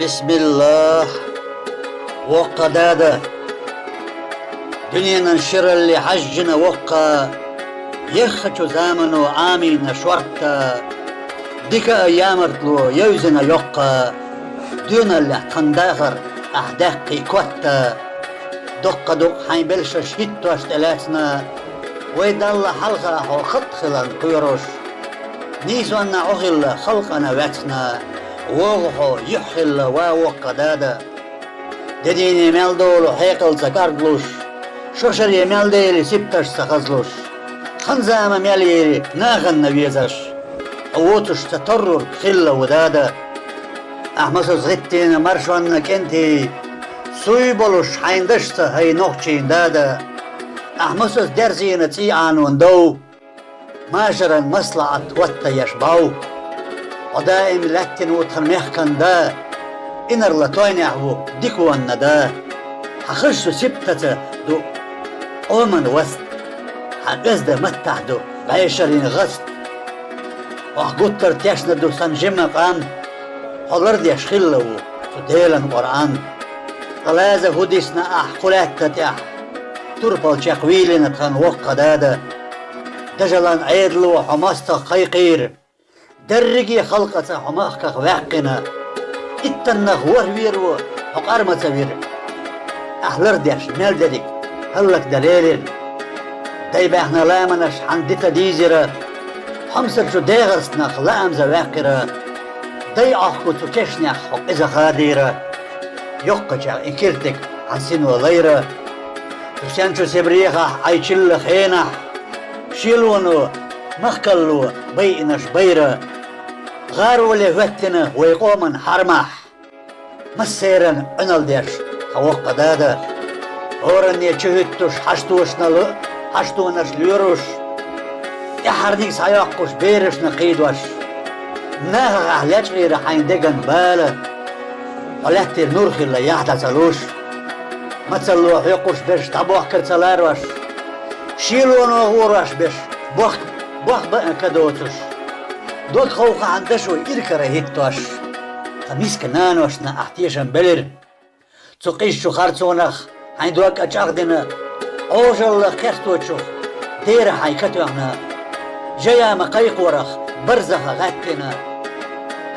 Bismillah. Voqqadada. Dünyanın şiralli haccına vokka. Yekhaçu zamanu amina şvartta. Dika ayyamartlu yevzina yokka. Dünallah tandağır ahdaqi kvatta. Dokka dok haybelşaş hittuaş telatna. Veydalla halqa ho khatxilan kuyruş. Nizvanna oğilla halqana vatna. Voğho yuhilla va voqqadada. Dediğini meldolu heykılsa kardluş. Şoşarıya meldeyli siptaşsa kazluş. Hanzama melyeri nağanna vizaş. Avutuş tatarrur khilla ودادا. Ahmasız gittiğine marşvanna kenti. Suy boluş hayndaşsa hay nohçeyindada. Ahmasız derziyine ti'anun dav. Maşaran maslahat vatta yaşbav. ودائم لاتن وترميحكن دا إنر لطوين يحبو ديكوان دا حخشو سبتة دو أومن وست حقز دا متح دو بعيشرين غست وحقوتر تيشنا دو سنجمة قام حضر دي أشخلو تديلن قرآن قلازة هديسنا قلات تتح تربل شاقويلنا تخان وقا دادا دجلان عيدلو وحماستا قيقير درجي خلقة حماقك واقنا اتنخ ورويرو حقارمة وير أحلر ديش مال ديك هلك دليل دايبا احنا لامنش حندتا ديزيرا حمسر شو ديغرسنخ لامزا واقرا داي اخو تكشنخ حق إذا خاديرا يقجع إكيرتك عن سنو غيرا تسانشو سبريخا عيشل خينح شيلونو مخكلو بيئنش بيرا غارو لفتنا ويقومن حرمح مسيرن انال ديش خوق دادا اورن يچهتوش حشتونش ليروش يحرنيك سايقوش بيرش نقيدوش ناها اهلاش غير حيندقن بالا ولاتي نورخي اللي يحدثلوش مثلو يقوش بيش تبوح كرتلاروش شيلونو غورش بيش بوخ بقى كدوتوش دوت خوخ عندشو إركرة هيتوش تميس كنانوشنا احتيشن بلر تقيشو خارتونخ عندوك أجاقدنا أوجل كرتوشو دير حيكتو احنا جايا مقايق ورخ برزخ غاتنا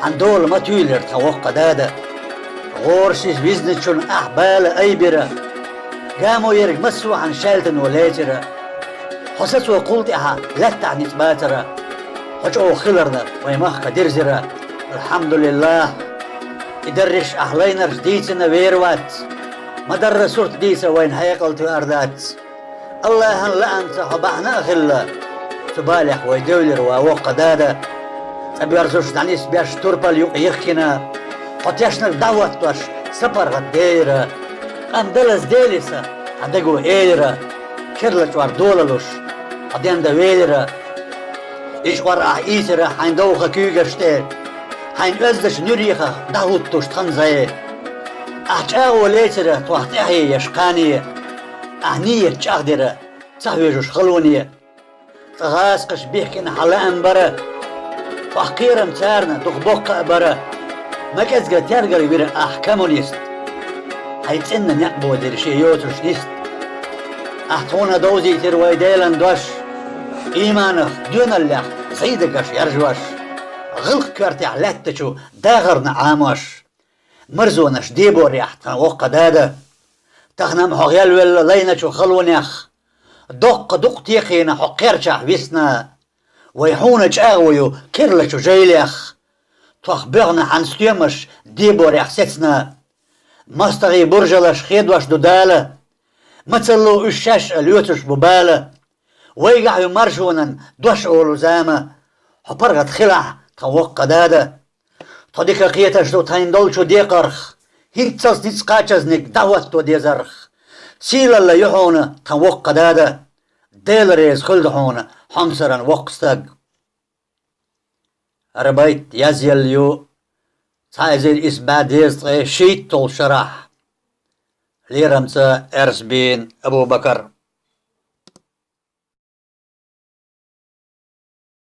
عندول ما تيلر توقع دادا غورسيس بيزنتشون أحبال أيبرة قاموا يرقمسوا عن شالتن وليترة حسسوا قلت اها لا تعني تباترة حجو خلرنا ويمخ درزرة الحمد لله يدرش أهلينا جديتنا ويروات مدر صورت ديسة وين هيقلت أردات الله هن لأنت حبحنا أخلا تبالح ويدولر ووقع دادا تبير زوش دانيس بيش تربل يخينا قطيشنا دعوت توش سفر غديرة أمدلس ديلسة عدقو إيرة كرلت واردوللوش عدين دا ويلرة إيش ورع إيسرة حين دوخة كيوغشتير حين أزدش نريخة داوت توش تنزاي أحجاو ليسرة توحتحي يشقانية أهنية تشاغدرة تسهويجوش خلونية تغاسقش بيحكين حلا أنبرة فحقيرة متارنا تخبوق أبرة ما كزغة ترغر وير أحكامونيست حيتسنن يقبو دير شيوترش نيست أحتونا دوزي تروي ديلن دوش إيمانخ دون الله سيدكش يرجوش غلق كارتي علاتشو داغر نعاموش مرزونش ديبو ريح تنوق دادا تخنم حغيال ولا لينشو خلونيخ دق تيخينا حقيرشح ويسنا ويحونج أغويو كيرلشو جيليخ تخبرنا عن ستيمش ديبو ريح ستنا مستغي برجلش خيدوش دودالة مثلو الشاش اليوتش ببالة ويقع يمرجونا دوش أولو زامة حبرغت خلع توقع دادا تديك قيتش دو تاين دولشو ديقرخ هيتساس نتسقاتشزنك دعوت دو ديزرخ سيلا اللي يحونا توقع دادا ديلريز خلدحونا حمسرا وقستاق أربايت يزيليو تايزيل إسباد يزطغي شيت طول شرح ليرمسا إرسبين أبو بكر